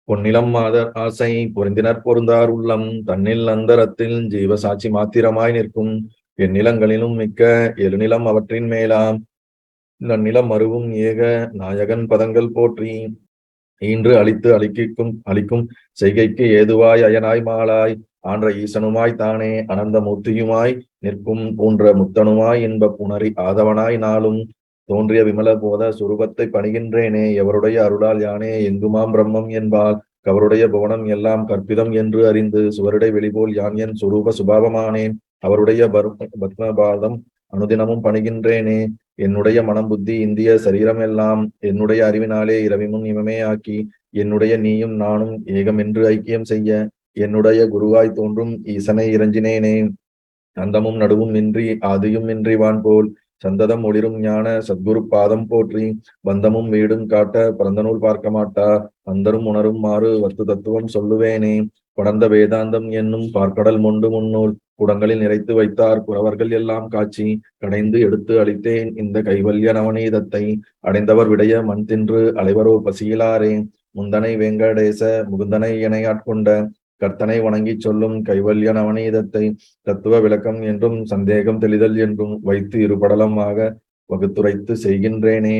பொன்னிலம் மாதர் ஆசை பொருந்தினர் பொருந்தார் உள்ளம் தன்னில் அந்தரத்தில் ஜீவ சாட்சி மாத்திரமாய் நிற்கும் எந்நிலங்களிலும் மிக்க எழுநிலம் அவற்றின் மேலாம் நன்னிலம் மருவும் ஏக நாயகன் பதங்கள் போற்றி ஈன்று அழித்து அழிக்கும் செய்கைக்கு ஏதுவாய் அயனாய் மாலாய் ஆன்ற ஈசனுமாய் தானே அனந்த மூர்த்தியுமாய் நிற்கும் பூன்ற முத்தனுமாய் இன்ப புணரி ஆதவனாய் நாளும் தோன்றிய விமல போத சுரூபத்தை பணிகின்றேனே எவருடைய அருளால் யானே எங்குமாம் பிரம்மம் என்பால் கவருடைய புவனம் எல்லாம் கற்பிதம் என்று அறிந்து சுவருடை வெளிபோல் யான் என் சுரூப சுபாவமானேன் அவருடைய பத்மபாதம் அனுதினமும் பணிகின்றேனே என்னுடைய மனம் புத்தி இந்திய சரீரம் எல்லாம் என்னுடைய அறிவினாலே இரவிமுன் இமமே ஆக்கி என்னுடைய நீயும் நானும் ஏகம் என்று ஐக்கியம் செய்ய என்னுடைய குருவாய் தோன்றும் ஈசனை இறைஞ்சினேனே அந்தமும் நடுவும் இன்றி ஆதியும் இன்றி வான் போல் சந்ததம் ஒளிரும் ஞான சத்குரு பாதம் போற்றி பந்தமும் வீடும் காட்ட பரந்தநூல் பார்க்க மாட்டா அந்தரும் உணரும் மாறு வத்து தத்துவம் சொல்லுவேனே படர்ந்த வேதாந்தம் என்னும் பார்க்கடல் மொண்டு முன்னூல் குடங்களில் நிறைத்து வைத்தார் குறவர்கள் எல்லாம் காட்சி கடைந்து எடுத்து அளித்தேன் இந்த கைவல்ய நவநீதத்தை அடைந்தவர் விடைய மண் தின்று அலைவரோ பசியிலாரே முந்தனை வெங்கடேச முகுந்தனை என ஆட்கொண்ட கர்த்தனை வணங்கி சொல்லும் கைவல்ய நவநீதத்தை தத்துவ விளக்கம் என்றும் சந்தேகம் தெளிதல் என்றும் வைத்து இருபடலமாக வகுத்துரைத்து செய்கின்றேனே.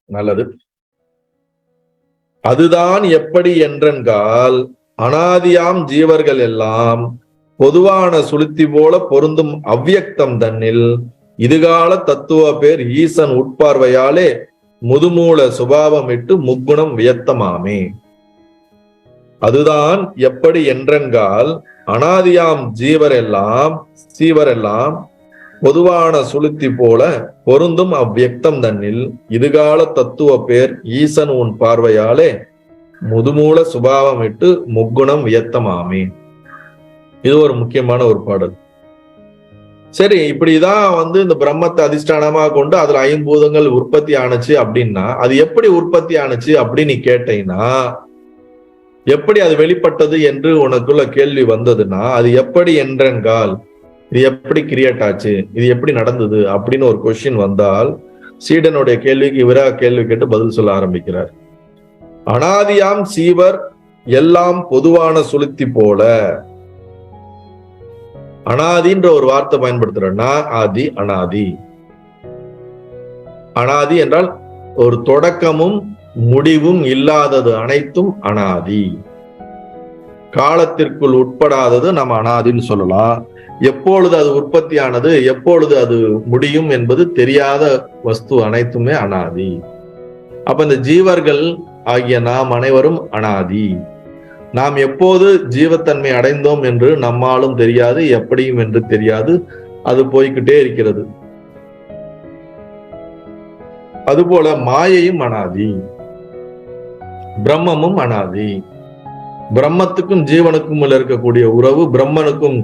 நல்லது. அதுதான் எப்படி என்றென்றால் அனாதியாம் ஜீவர்கள் எல்லாம் பொதுவான சுளுத்தி போல பொருந்தும் அவ்வியக்தம் தன்னில் இதுகால தத்துவ பேர் ஈசன் உட்பார்வையாலே முதுமூல சுபாவமிட்டு முக்குணம் வியத்தமாமே. அதுதான் எப்படி என்றென்றால் அனாதியாம் சீவரெல்லாம் பொதுவான சுளுத்தி போல பொருந்தும் அவ்வியக்தம் தன்னில் இதுகால தத்துவ பேர் ஈசன் உன் பார்வையாலே முதுமூல சுபாவமிட்டு முக்குணம் வியத்தமாமே. இது ஒரு முக்கியமான ஒரு பாடல். சரி, இப்படிதான் இந்த பிரம்மத்தை அதிஷ்டானமா கொண்டு அதுல ஐம்பூதங்கள் உற்பத்தி ஆனுச்சு அப்படின்னா அது எப்படி உற்பத்தி ஆனுச்சு அப்படின்னு நீ கேட்டீங்கன்னா, எப்படி அது வெளிப்பட்டது என்று உனக்குள்ள கேள்வி வந்ததுன்னா, அது எப்படி என்றென்றால் இது எப்படி கிரியேட் ஆச்சு, இது எப்படி நடந்தது அப்படின்னு ஒரு கொஸ்டின் வந்தால் சீடனுடைய கேள்விக்கு இவரா கேள்வி கேட்டு பதில் சொல்ல ஆரம்பிக்கிறார். அனாதியாம் சீவர் எல்லாம் பொதுவான சுளுத்தி போல. அனாதின்ற ஒரு வார்த்தை பயன்படுத்துறா. ஆதி அனாதி. அனாதி என்றால் ஒரு தொடக்கமும் முடிவும் இல்லாதது அனைத்தும் அனாதி. காலத்திற்குள் உட்படாதது நம்ம அனாதின்னு சொல்லலாம். எப்பொழுது அது உற்பத்தியானது எப்பொழுது அது முடியும் என்பது தெரியாத வஸ்து அனைத்துமே அனாதி. அப்ப இந்த ஜீவர்கள் ஆகிய நாம் அனைவரும் அனாதி. நாம் எப்போது ஜீவத்தன்மை அடைந்தோம் என்று நம்மாலும் தெரியாது, எப்படியும் என்று தெரியாது. அது போய்கிட்டே இருக்கிறது. அதுபோல மாயையும் அனாதி, பிரம்மமும் அனாதி. பிரம்மத்துக்கும் ஜீவனுக்கும் இருக்கக்கூடிய உறவு, பிரம்மனுக்கும்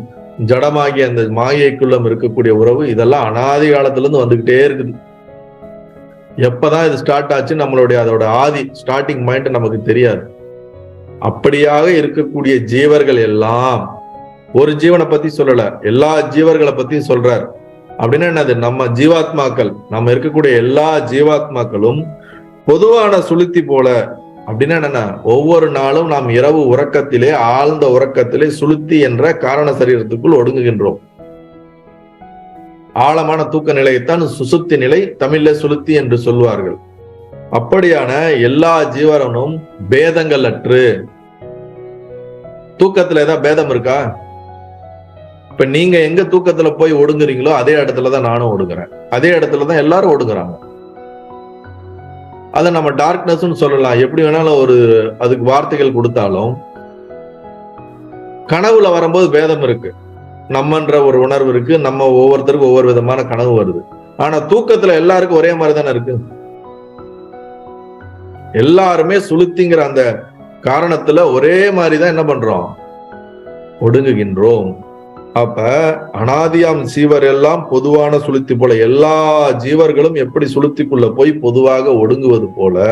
ஜடமாகிய அந்த மாயைக்குள்ளும் இருக்கக்கூடிய உறவு, இதெல்லாம் அனாதி காலத்துல இருந்து வந்துகிட்டே இருக்குது. எப்பதான் இது ஸ்டார்ட் ஆச்சு நம்மளுடைய அதோட ஆதி ஸ்டார்டிங் பாயிண்ட் நமக்கு தெரியாது. அப்படியாக இருக்கக்கூடிய ஜீவர்கள் எல்லாம், ஒரு ஜீவனை பத்தி சொல்லல, எல்லா ஜீவர்களை பத்தியும் சொல்றார். அப்படின்னா என்னது? நம்ம ஜீவாத்மாக்கள், நம்ம இருக்கக்கூடிய எல்லா ஜீவாத்மாக்களும் பொதுவான சுளுத்தி போல. அப்படின்னா என்னன்னா, ஒவ்வொரு நாளும் நாம் இரவு உறக்கத்திலே, ஆழ்ந்த உறக்கத்திலே சுளுத்தி என்ற காரண சரீரத்துக்குள் ஒடுங்குகின்றோம். ஆழமான தூக்க நிலையைத்தான் சுசுப்தி நிலை, தமிழ்ல சுளுத்தி என்று சொல்வார்கள். அப்படியான எல்லா ஜீவனும் பேதங்கள் அற்று. தூக்கத்துல ஏதாவது பேதம் இருக்கா? இப்ப நீங்க எங்க தூக்கத்துல போய் ஒடுங்குறீங்களோ அதே இடத்துலதான் நானும் ஒடுங்குறேன், அதே இடத்துலதான் எல்லாரும் ஒடுங்குறாங்க. அதை நம்ம டார்க்னஸ் சொல்லலாம், எப்படி வேணாலும் அதுக்கு வார்த்தைகள் கொடுத்தாலும். கனவுல வரும்போது பேதம் இருக்கு, நம்மன்ற ஒரு உணர்வு இருக்கு, நம்ம ஒவ்வொருத்தருக்கும் ஒவ்வொரு விதமான கனவு வருது. ஆனா தூக்கத்துல எல்லாருக்கும் ஒரே மாதிரி தானே இருக்கு. எல்லாருமே சுளுத்திங்கிற அந்த காரணத்துல ஒரே மாதிரிதான் என்ன பண்றோம், ஒடுங்குகின்றோம். அப்ப அனாதியாம் சீவர் எல்லாம் பொதுவான சுளுத்தி போல, எல்லா ஜீவர்களும் எப்படி சுளுத்திக்குள்ள போய் பொதுவாக ஒடுங்குவது போல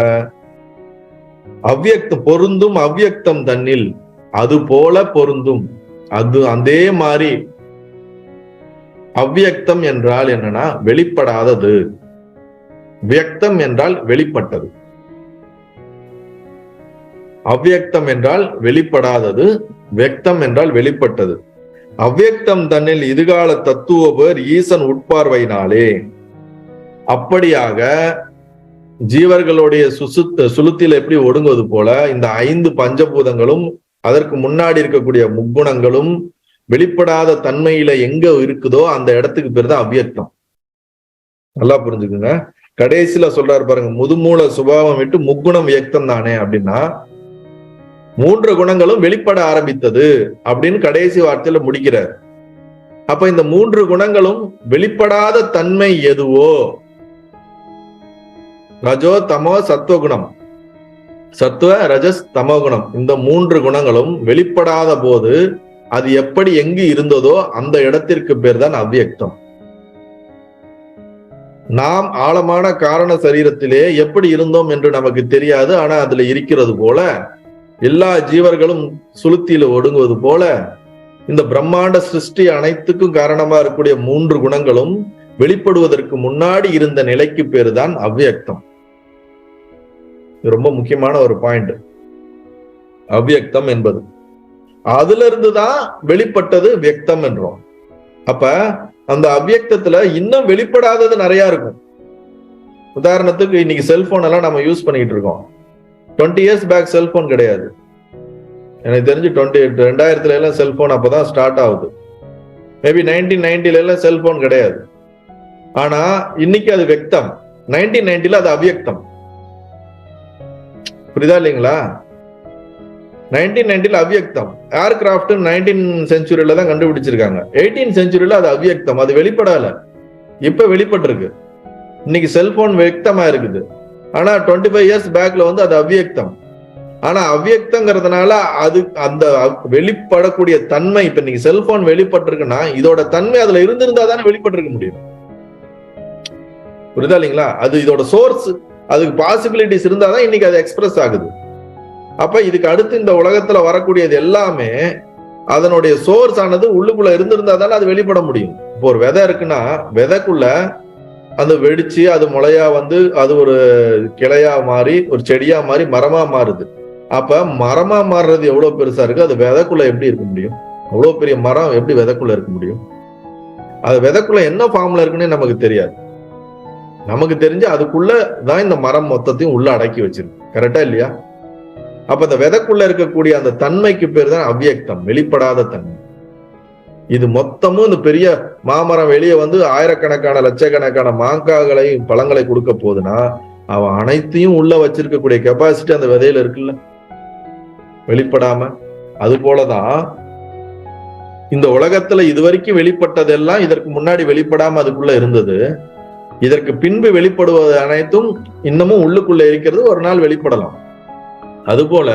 அவ்வியக்தம் பொருந்தும் அவ்வியக்தம் தன்னில் அது போல பொருந்தும். அது அதே மாதிரி. அவ்வியக்தம் என்றால் என்னன்னா வெளிப்படாதது, வியக்தம் என்றால் வெளிப்பட்டது. அவ்யக்தம் என்றால் வெளிப்படாதது, வியக்தம் என்றால் வெளிப்பட்டது. அவ்யக்தம் தன்னில் இதுகால தத்துவ பேர் ஈசன் உட்பார்வையினாலே. அப்படியாக ஜீவர்களுடைய சுளுத்தில எப்படி ஒடுங்குவது போல இந்த 5 பஞ்சபூதங்களும் அதற்கு முன்னாடி இருக்கக்கூடிய முக்குணங்களும் வெளிப்படாத தன்மையில எங்க இருக்குதோ அந்த இடத்துக்கு பேர் தான் அவ்யக்தம். நல்லா புரிஞ்சுக்குங்க. கடைசியில சொல்றாரு பாருங்க, முதுமூல சுபாவம் விட்டு முக்குணம் வியக்தம் தானே அப்படின்னா 3 குணங்களும் வெளிப்பட ஆரம்பித்தது அப்படின்னு கடைசி வார்த்தையில முடிக்கிறார். அப்ப இந்த 3 குணங்களும் வெளிப்படாத தன்மை எதுவோ, ரஜோ தமோ சத்துவகுணம், சத்துவ ரஜஸ் தமோகுணம், இந்த 3 குணங்களும் வெளிப்படாத போது அது எப்படி எங்கு இருந்ததோ அந்த இடத்திற்கு பேர் தான் அவ்யக்தம். நாம் ஆழமான காரண சரீரத்திலே எப்படி இருந்தோம் என்று நமக்கு தெரியாது, ஆனா அதுல இருக்கிறது போல, எல்லா ஜீவர்களும் சுளுத்தியில ஒடுங்குவது போல, இந்த பிரம்மாண்ட சிருஷ்டி அனைத்துக்கும் காரணமா இருக்கக்கூடிய 3 குணங்களும் வெளிப்படுவதற்கு முன்னாடி இருந்த நிலைக்கு பேரு தான் அவ்யக்தம். ரொம்ப முக்கியமான ஒரு பாயிண்ட். அவ்யக்தம் என்பது அதுல இருந்துதான் வெளிப்பட்டது வியக்தம் என்றோம். அப்ப அந்த அவ்யக்தத்துல இன்னும் வெளிப்படாதது நிறைய இருக்கும். உதாரணத்துக்கு இன்னைக்கு செல்போன் எல்லாம் நம்ம யூஸ் பண்ணிட்டு இருக்கோம். 20 இயர்ஸ் பேக் செல்போன் கிடையாது. எனக்கு தெரிஞ்சு 2000 எல்லாம் செல்போன் அப்பதான் ஸ்டார்ட் ஆகுது. மேபி 1990 எல்லாம் செல்போன் கிடையாது. ஆனா இன்னைக்கு அது வியக்தம், 1990 அது அவ்யக்தம். புரியுதா இல்லைங்களா? 1990 அவ்யக்தம். ஏர்கிராஃப்ட் 19th செஞ்சுரியில தான் கண்டுபிடிச்சிருக்காங்க. 18th செஞ்சுரியில அது அவ்யக்தம், அது வெளிப்படல. இப்ப வெளிப்பட்டிருக்கு. இன்னைக்கு செல்போன் வியக்தமா இருக்குது. ஆனா 25 இயர்ஸ் பேக்ல அது அவ்யக்தம். ஆனா அவ்யக்தங்கிறதுனால அது அந்த வெளிப்படக்கூடிய தன்மை, இப்ப இன்னைக்கு செல்போன் வெளிப்பட்டிருக்குன்னா இதோட தன்மை அதுல இருந்திருந்தா தானே வெளிப்பட்டிருக்க முடியும். புரியுதா இல்லைங்களா? அது இதோட சோர்ஸ், அதுக்கு பாசிபிலிட்டிஸ் இருந்தாதான் இன்னைக்கு அது எக்ஸ்பிரஸ் ஆகுது. அப்ப இதுக்கு அடுத்து இந்த உலகத்துல வரக்கூடியது எல்லாமே அதனுடைய சோர்ஸ் ஆனது உள்ளுக்குள்ள இருந்திருந்தா தானே அது வெளிப்பட முடியும். இப்போ ஒரு விதை இருக்குன்னா விதைக்குள்ள அது வெடிச்சு அது முளையா அது ஒரு கிளையா மாறி ஒரு செடியா மாறி மரமா மாறுது. அப்ப மரமா மாறுறது எவ்வளவு பெருசா இருக்கு, அது விதைக்குள்ள எப்படி இருக்க முடியும்? அவ்வளவு பெரிய மரம் எப்படி விதைக்குள்ள இருக்க முடியும்? அது விதைக்குள்ள என்ன ஃபார்ம்ல இருக்குன்னு நமக்கு தெரியாது. நமக்கு தெரிஞ்சு அதுக்குள்ள தான் இந்த மரம் மொத்தத்தையும் உள்ள அடக்கி வச்சிருக்கு. கரெக்டா இல்லையா? அப்ப இந்த விதைக்குள்ள இருக்கக்கூடிய அந்த தன்மைக்கு பேர் தான் அவ்யக்தம், வெளிப்படாத தன்மை. இது மொத்தமும் இந்த பெரிய மாமரம் வெளியே ஆயிரக்கணக்கான லட்சக்கணக்கான மாங்காய்களை பழங்களை கொடுக்க போகுதுன்னா அவன் அனைத்தையும் உள்ள வச்சிருக்கக்கூடிய கெப்பாசிட்டி அந்த விதையில இருக்குல்ல, வெளிப்படாம. அது போலதான் இந்த உலகத்துல இதுவரைக்கும் வெளிப்பட்டதெல்லாம் இதற்கு முன்னாடி வெளிப்படாம அதுக்குள்ள இருந்தது. இதற்கு பின்பு வெளிப்படுவது அனைத்தும் இன்னமும் உள்ளுக்குள்ள இருக்கிறது, ஒரு நாள் வெளிப்படலாம். அதுபோல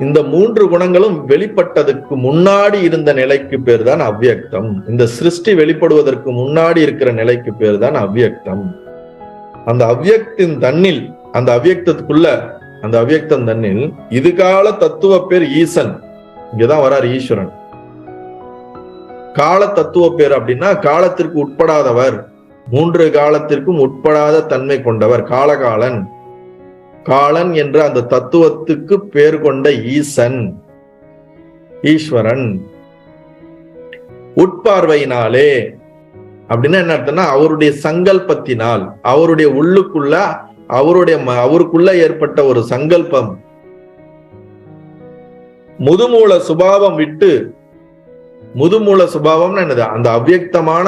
இந்த 3 குணங்களும் வெளிப்பட்டதுக்கு முன்னாடி இருந்த நிலைக்கு பேர் தான் அவ்யக்தம். இந்த சிருஷ்டி வெளிப்படுவதற்கு முன்னாடி இருக்கிற நிலைக்கு பேர் தான் அவ்யக்தம். அந்த அவ்யக்தின் தன்னில், அந்த அவ்யக்தத்துக்குள்ள, அந்த அவ்யக்தம் தன்னில் இதுகால தத்துவ பேர் ஈசன். இங்கதான் வரார் ஈஸ்வரன். கால தத்துவ பேர் அப்படின்னா காலத்திற்கு உட்படாதவர், 3 காலத்திற்கும் உட்படாத தன்மை கொண்டவர், காலகாலன். காலன் என்ற அந்த தத்துவத்துக்கு பேர் கொண்ட ஈசன், ஈஸ்வரன். உட்பார்வையினாலே அப்படின்னா என்ன அர்த்தம்னா அவருடைய சங்கல்பத்தினால், அவருடைய உள்ளுக்குள்ள அவருக்குள்ள ஏற்பட்ட ஒரு சங்கல்பம். முதுமூல சுபாவம் விட்டு, முதுமூல சுபாவம்னு என்னது? அந்த அவ்யக்தமான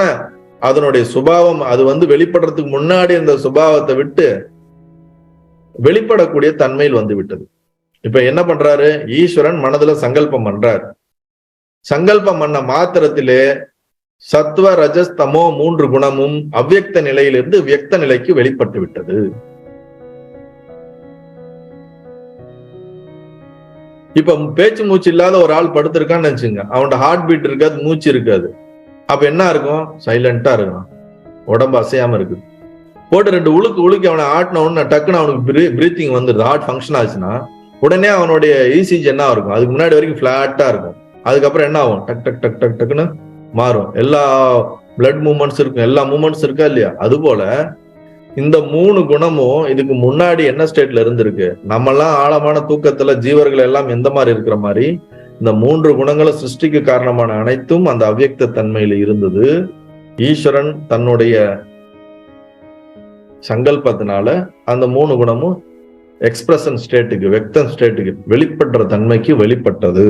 அதனுடைய சுபாவம், அது வெளிப்படுறதுக்கு முன்னாடி அந்த சுபாவத்தை விட்டு வெளிப்படக்கூடிய தன்மையில் விட்டது. இப்ப என்ன பண்றாரு? ஈஸ்வரன் மனதுல சங்கல்பம் பண்றார். சங்கல்பம் பண்ண மாத்திரத்திலே சத்துவ ரஜஸ் தமோ 3 குணமும் அவ்யக்த நிலையிலிருந்து வியக்த நிலைக்கு வெளிப்பட்டு விட்டது. இப்ப பேச்சு மூச்சு இல்லாத ஒரு ஆள் படுத்திருக்கான்னு நினைச்சுங்க, அவனோட ஹார்ட் பீட் இருக்காது, மூச்சு இருக்காது. அப்ப என்ன இருக்கும்? சைலண்டா இருக்கும், உடம்பு அசையாம இருக்கு. போட்டு 2 உழுக்கு அவனை ஆட்டின டக்குன்னு அவனுக்கு பிரீத்திங் வந்துருது, ஹார்ட் ஃபங்க்ஷன் ஆச்சுன்னா உடனே அவனுடைய இசிஜி என்ன இருக்கும்? அதுக்கு முன்னாடி வரைக்கும் பிளாட்டா இருக்கும். அதுக்கப்புறம் என்ன ஆகும்? டக் டக் டக் டக் டக்குன்னு மாறும். எல்லா பிளட் மூவ்மெண்ட்ஸ் இருக்கும், எல்லா மூவ்மெண்ட்ஸ் இருக்கா இல்லையா? அது போல இந்த 3 குணமும் இதுக்கு முன்னாடி என்ன ஸ்டேட்ல இருந்திருக்கு? நம்மெல்லாம் ஆழமான தூக்கத்துல ஜீவர்கள் எல்லாம் எந்த மாதிரி இருக்கிற மாதிரி இந்த 3 குணங்களும் சிருஷ்டிக்கு காரணமான அனைத்தும் அந்த அவ்யக்த தன்மையில இருந்தது. ஈஸ்வரன் தன்னுடைய சங்கல்பத்தினால அந்த 3 குணமும் எக்ஸ்பிரஷன் ஸ்டேட்டுக்கு, வெக்தம் ஸ்டேட்டுக்கு, வெளிப்படுற தன்மைக்கு வெளிப்பட்டது.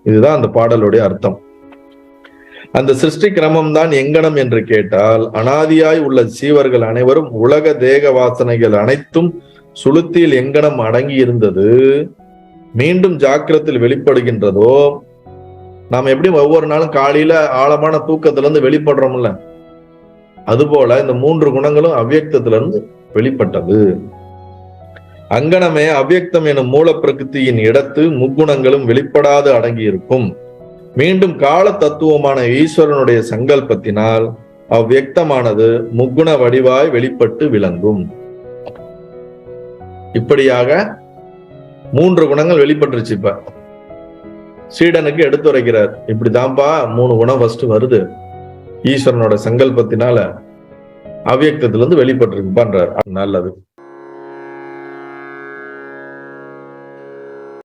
இதுதான் அந்த பாடலுடைய அர்த்தம். அந்த சிருஷ்டி கிரமம் தான் எங்கனம் என்று கேட்டால், அனாதியாய் உள்ள ஜீவர்கள் அனைவரும் உலக தேக வாசனைகள் அனைத்தும் சுளுத்தியில் எங்கனம் அடங்கி இருந்தது மீண்டும் ஜாக்கிரத்தில் வெளிப்படுகின்றதோ, நாம் எப்படி ஒவ்வொரு நாளும் காலையில ஆழமான தூக்கத்துல இருந்து வெளிப்படுறோம்ல, அதுபோல இந்த 3 குணங்களும் அவ்யக்தத்திலிருந்து வெளிப்பட்டது. அங்கனமே அவ்யக்தம் எனும் மூல பிரகிருதியின் இடத்து முக்குணங்களும் வெளிப்படாது அடங்கியிருக்கும். மீண்டும் கால தத்துவமான ஈஸ்வரனுடைய சங்கல்பத்தினால் அவ்யக்தமானது முக்குண வடிவாய் வெளிப்பட்டு விளங்கும். இப்படியாக 3 குணங்கள் வெளிப்பட்டுருச்சு. இப்ப சீடனுக்கு எடுத்துரைக்கிறார், இப்படிதான்ப்பா 3 குணம் ஃபர்ஸ்ட் வருது, ஈஸ்வரனோட சங்கல்பத்தினால அவ்யக்தத்துல இருந்து வெளிப்பட்டிருக்குப்பான்றார். நல்லது.